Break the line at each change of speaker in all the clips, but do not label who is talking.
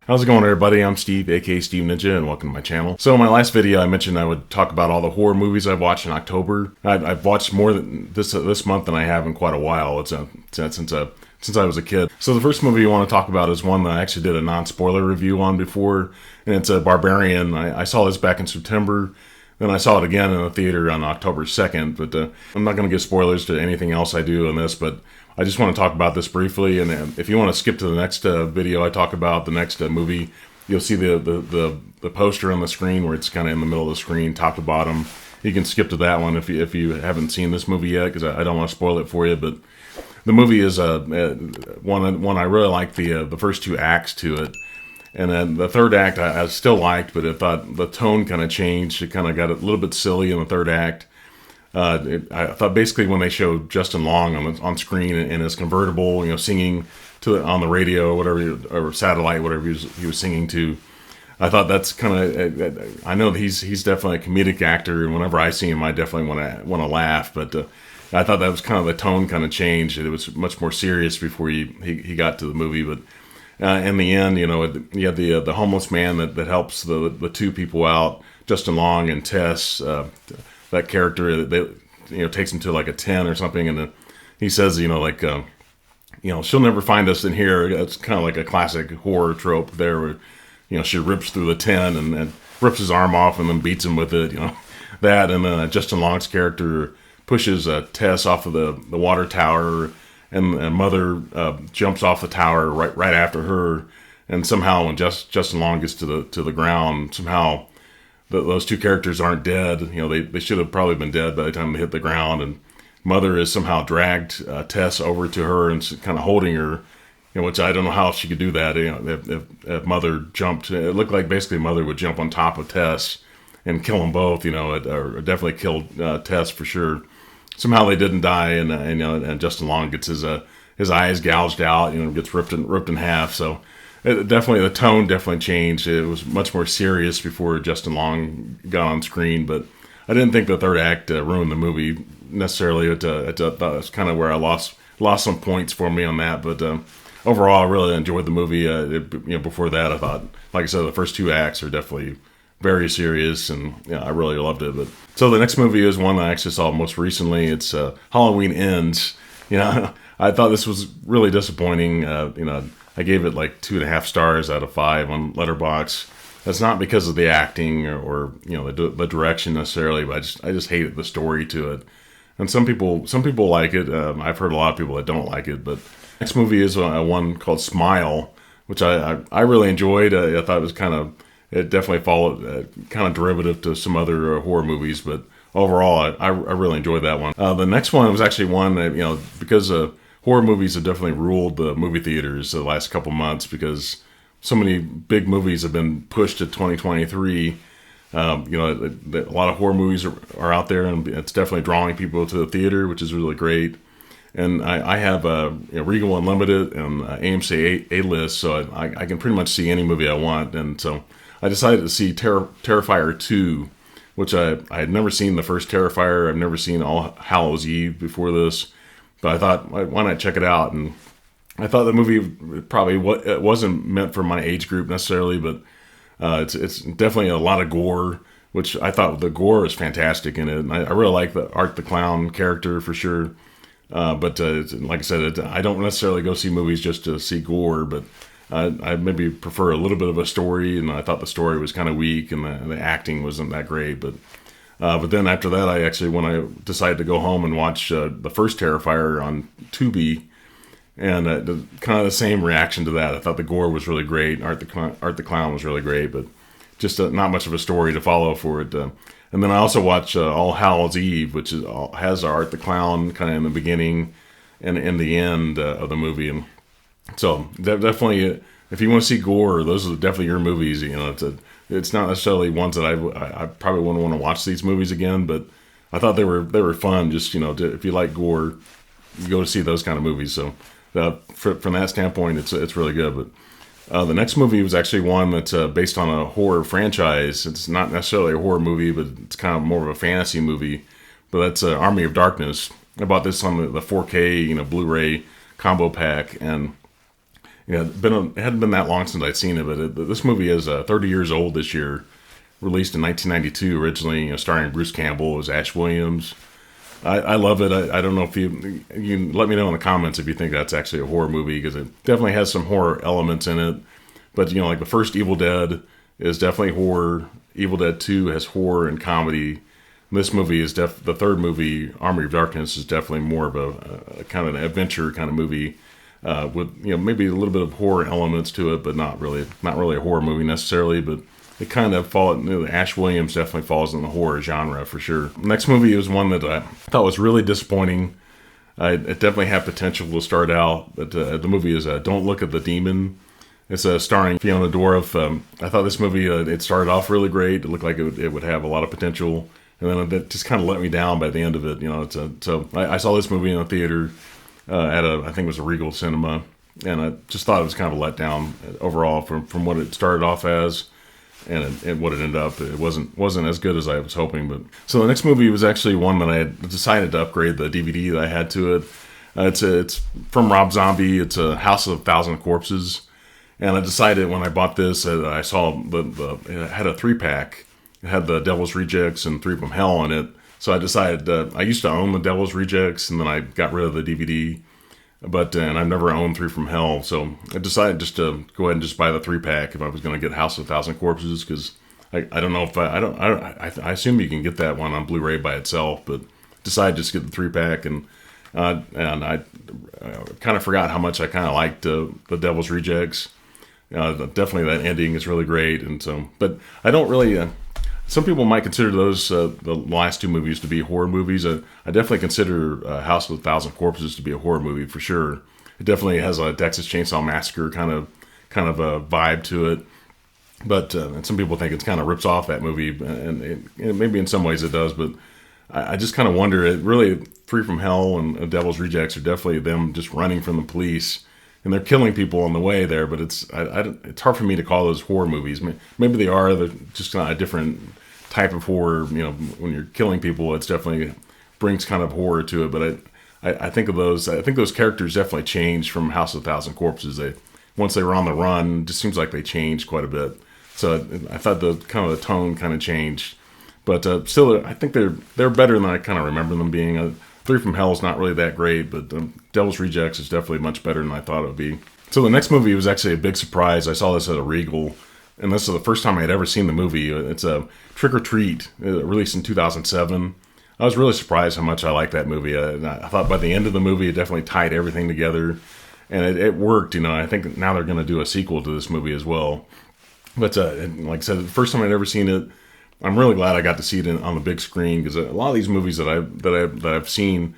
How's it going, everybody? I'm Steve, aka Steve Ninja, and welcome to my channel. So in my last video, I mentioned I would talk about all the horror movies I've watched in October. I've watched more than this month than I have in quite a while. Since I was a kid. So the first movie I want to talk about is one that I actually did a non-spoiler review on before, and it's Barbarian. I saw this back in September. Then I saw it again in the theater on October 2nd, but I'm not going to give spoilers to anything else I do in this, but I just want to talk about this briefly, and if you want to skip to the next video I talk about, the next movie, you'll see the poster on the screen where it's kind of in the middle of the screen, top to bottom. You can skip to that one if you haven't seen this movie yet, because I don't want to spoil it for you, but the movie is one I really like the first two acts to it. And then the third act I still liked, but I thought the tone kind of changed. It kind of got a little bit silly in the third act. I thought basically when they showed Justin Long on screen in his convertible, singing on the radio, whatever, or satellite, whatever he was singing to, I thought that's kind of. I know he's definitely a comedic actor, and whenever I see him, I definitely want to laugh. But I thought that was kind of the tone kind of changed. It was much more serious before he got to the movie, but. In the end, you have the homeless man that helps the two people out, Justin Long and Tess. That character, takes him to like a 10 or something, and then he says, she'll never find us in here. It's kind of like a classic horror trope there, where she rips through the 10 and rips his arm off and then beats him with it. That, and then Justin Long's character pushes Tess off of the water tower. And Mother jumps off the tower right after her, and somehow when Justin Long gets to the ground, somehow those two characters aren't dead. They should have probably been dead by the time they hit the ground. And Mother is somehow dragged Tess over to her and kind of holding her, which I don't know how she could do that. If Mother jumped, it looked like basically Mother would jump on top of Tess and kill them both. Or definitely killed Tess for sure. Somehow they didn't die, and Justin Long gets his eyes gouged out, gets ripped in half. So the tone definitely changed. It was much more serious before Justin Long got on screen, but I didn't think the third act ruined the movie necessarily. I thought that's kind of where I lost some points for me on that, but overall I really enjoyed the movie. Before that I thought, like I said, the first two acts are definitely very serious, and I really loved it. But so the next movie is one I actually saw most recently. It's Halloween Ends. I thought this was really disappointing. I gave it like 2.5 stars out of 5 on Letterboxd. That's not because of the acting or the direction necessarily, but I just hated the story to it. And some people like it. I've heard a lot of people that don't like it. But next movie is one called Smile, which I really enjoyed. I thought it was it definitely followed kind of derivative to some other horror movies, but overall, I really enjoyed that one. The next one was actually one that, because horror movies have definitely ruled the movie theaters the last couple months, because so many big movies have been pushed to 2023. A lot of horror movies are out there, and it's definitely drawing people to the theater, which is really great. And I have Regal Unlimited and AMC A-List, so I can pretty much see any movie I want, and so I decided to see Terrifier 2, which I had never seen the first Terrifier. I've never seen All Hallows Eve before this, but I thought, why not check it out? And I thought the movie probably it wasn't meant for my age group necessarily, but it's definitely a lot of gore, which I thought the gore was fantastic in it. And I really like the Art the Clown character for sure. But like I said, I don't necessarily go see movies just to see gore, but I maybe prefer a little bit of a story, and I thought the story was kind of weak, and the acting wasn't that great. But then after that, when I decided to go home and watch the first Terrifier on Tubi, and kind of the same reaction to that. I thought the gore was really great, Art the Clown was really great, but just not much of a story to follow for it. And then I also watched All Hallows Eve, which has Art the Clown kind of in the beginning and in the end of the movie. And so definitely, if you want to see gore, those are definitely your movies. It's not necessarily ones that I probably wouldn't want to watch these movies again, but I thought they were fun. Just if you like gore, you go to see those kind of movies. So from that standpoint, it's really good. But the next movie was actually one that's based on a horror franchise. It's not necessarily a horror movie, but it's kind of more of a fantasy movie. But that's Army of Darkness. I bought this on the 4K Blu-ray combo pack, and Yeah, it hadn't been that long since I'd seen it, but this movie is 30 years old this year. Released in 1992, originally, starring Bruce Campbell as Ash Williams. I love it. I don't know if you can let me know in the comments if you think that's actually a horror movie, because it definitely has some horror elements in it. But like the first Evil Dead is definitely horror. Evil Dead 2 has horror and comedy. This movie is the third movie, Army of Darkness, is definitely more of a kind of an adventure kind of movie, with maybe a little bit of horror elements to it, but not really a horror movie necessarily. But it kind of Ash Williams definitely falls in the horror genre for sure. Next movie was one that I thought was really disappointing. It definitely had potential to start out, but the movie is Don't Look at the Demon. It's starring Fiona Dorff. I thought this movie, it started off really great. It looked like it would have a lot of potential, and then it just kind of let me down by the end of it. So I saw this movie in a theater I think it was a Regal Cinema, and I just thought it was kind of a letdown overall from what it started off as. And what it ended up, it wasn't as good as I was hoping. But so the next movie was actually one that I had decided to upgrade the DVD that I had to it. It's from Rob Zombie. It's a House of a Thousand Corpses, and I decided when I bought this, I saw it had a 3-pack. It had the Devil's Rejects and Three from Hell in it. So I decided I used to own the Devil's Rejects, and then I got rid of the DVD. But and I've never owned Three from Hell, so I decided just to go ahead and just buy the 3-pack if I was going to get House of a Thousand Corpses, because I don't know if I assume you can get that one on Blu-ray by itself, but decided just to get the 3-pack, and I kind of forgot how much I kind of liked the Devil's Rejects. Definitely that ending is really great, and so but I don't really. Some people might consider those the last two movies to be horror movies. I definitely consider House of a Thousand Corpses to be a horror movie for sure. It definitely has a Texas Chainsaw Massacre kind of a vibe to it. But and some people think it kind of rips off that movie, and maybe in some ways it does. But I just kind of wonder. It really Three from Hell and Devil's Rejects are definitely them just running from the police, and they're killing people on the way there. But it's hard for me to call those horror movies. Maybe they are. They're just kind of a different type of horror. When you're killing people, it's definitely brings kind of horror to it. But I think of those. I think those characters definitely changed from House of a Thousand Corpses. Once they were on the run, it just seems like they changed quite a bit. So I thought the tone kind of changed. But still, I think they're better than I kind of remember them being. Three from Hell is not really that great, but Devil's Rejects is definitely much better than I thought it would be. So the next movie was actually a big surprise. I saw this at a Regal, and this is the first time I had ever seen the movie. It's a Trick or Treat, released in 2007. I was really surprised how much I liked that movie. I thought by the end of the movie, it definitely tied everything together, and it worked. I think now they're going to do a sequel to this movie as well. But like I said, the first time I'd ever seen it, I'm really glad I got to see it on the big screen, because a lot of these movies that I've seen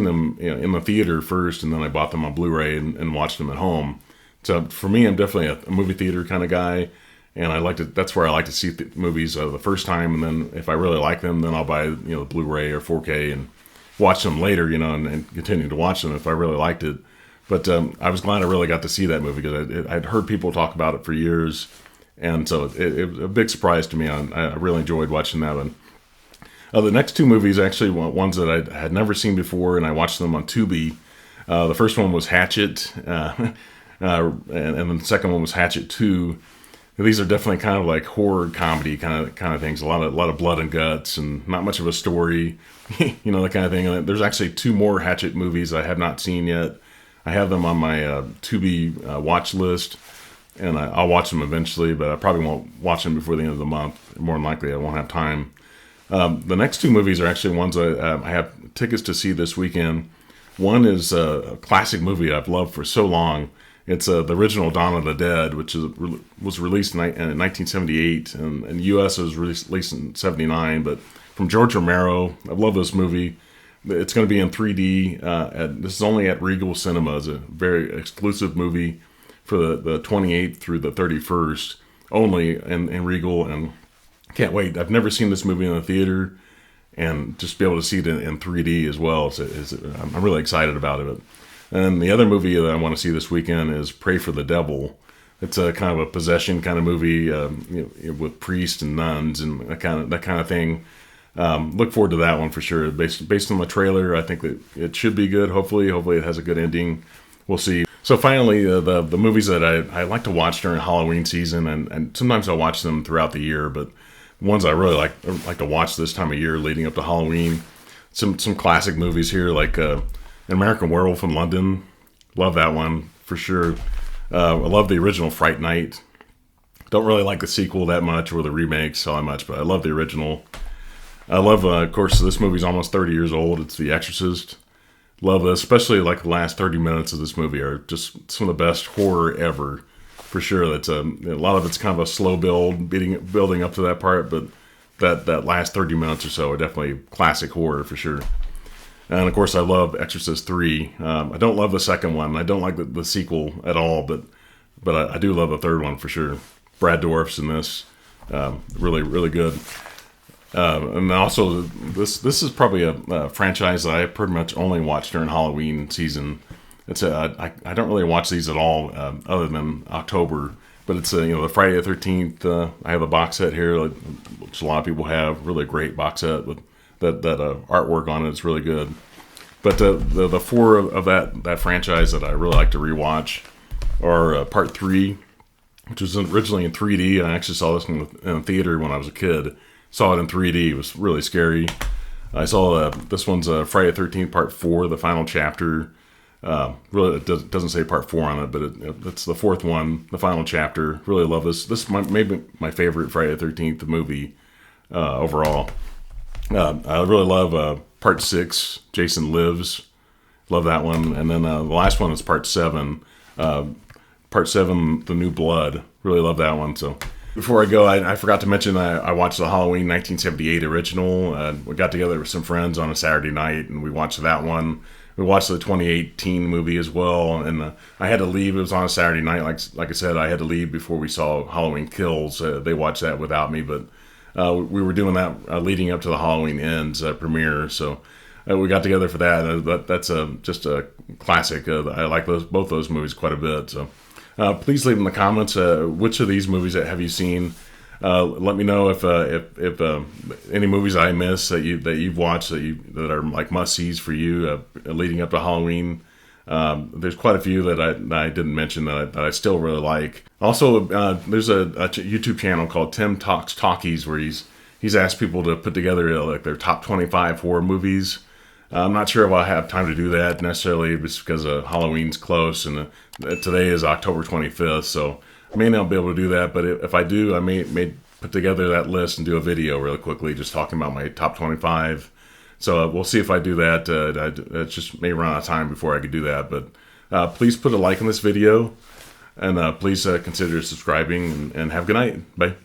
them in the theater first, and then I bought them on Blu-ray and watched them at home. So for me, I'm definitely a movie theater kind of guy, and that's where I like to see movies the first time, and then if I really like them, then I'll buy the Blu-ray or 4K and watch them later, and continue to watch them if I really liked it. But I was glad I really got to see that movie, because I'd heard people talk about it for years. And so it was a big surprise to me. I really enjoyed watching that one. The next two movies actually ones that I had never seen before, and I watched them on Tubi. The first one was Hatchet, and then the second one was Hatchet 2. These are definitely kind of like horror comedy kind of things. A lot of blood and guts, and not much of a story, that kind of thing. And there's actually two more Hatchet movies I have not seen yet. I have them on my Tubi watch list. And I'll watch them eventually, but I probably won't watch them before the end of the month. More than likely, I won't have time. The next two movies are actually ones I have tickets to see this weekend. One is a classic movie I've loved for so long. It's the original Dawn of the Dead, which was released in 1978, and in the U.S. it was released in 79. But from George Romero, I love this movie. It's going to be in 3D. This is only at Regal Cinemas, a very exclusive movie for the 28th through the 31st, only in Regal, and can't wait. I've never seen this movie in the theater, and just be able to see it in 3D as well. I'm really excited about it. And the other movie that I want to see this weekend is Pray for the Devil. It's a kind of a possession kind of movie with priests and nuns and that kind of thing. Look forward to that one for sure. Based on the trailer, I think that it should be good. Hopefully it has a good ending. We'll see. So finally, the movies that I like to watch during Halloween season, and sometimes I'll watch them throughout the year, but ones I really like to watch this time of year leading up to Halloween. Some classic movies here, like An American Werewolf in London. Love that one for sure. I love the original Fright Night. Don't really like the sequel that much or the remakes all that much, but I love the original. I love, of course, this movie's almost 30 years old. It's The Exorcist. Love this, especially like the last 30 minutes of this movie are just some of the best horror ever, for sure. That's a lot of it's kind of a slow build, building up to that part, but that last 30 minutes or so are definitely classic horror for sure. And of course, I love Exorcist 3. I don't love the second one. I don't like the sequel at all, but I do love the third one for sure. Brad Dourif's in this, really really good. And also, this is probably a franchise that I pretty much only watch during Halloween season. It's I don't really watch these at all other than October. But it's the Friday the 13th. I have a box set here, which a lot of people have. Really great box set with that artwork on it. It's really good. But the four of that franchise that I really like to rewatch are Part 3, which was originally in 3D. I actually saw this in the theater when I was a kid. Saw it in 3D. It was really scary. I saw this one's Friday the 13th Part 4, the final chapter. Really, it doesn't say Part 4 on it, but it's the fourth one, the final chapter. Really love this. This is maybe my favorite Friday the 13th movie overall. I really love Part 6, Jason Lives. Love that one. And then the last one is Part 7. Part 7, The New Blood. Really love that one. So before I go, I forgot to mention I watched the Halloween 1978 original. We got together with some friends on a Saturday night, and we watched that one. We watched the 2018 movie as well, and I had to leave. It was on a Saturday night. Like I said, I had to leave before we saw Halloween Kills. They watched that without me, but we were doing that leading up to the Halloween Ends premiere. So we got together for that. That's just a classic. I like both those movies quite a bit. So please leave in the comments which of these movies have you seen. Let me know if any movies I miss that you've watched that are like must-sees for you leading up to Halloween. There's quite a few that I didn't mention that I still really like. Also, there's a YouTube channel called Tim Talks Talkies where he's asked people to put together like their top 25 horror movies. I'm not sure if I'll have time to do that necessarily, just because Halloween's close and today is October 25th, so I may not be able to do that. But if I do, I may put together that list and do a video really quickly, just talking about my top 25. So we'll see if I do that. It just may run out of time before I could do that. But please put a like on this video, and please consider subscribing, and have a good night. Bye.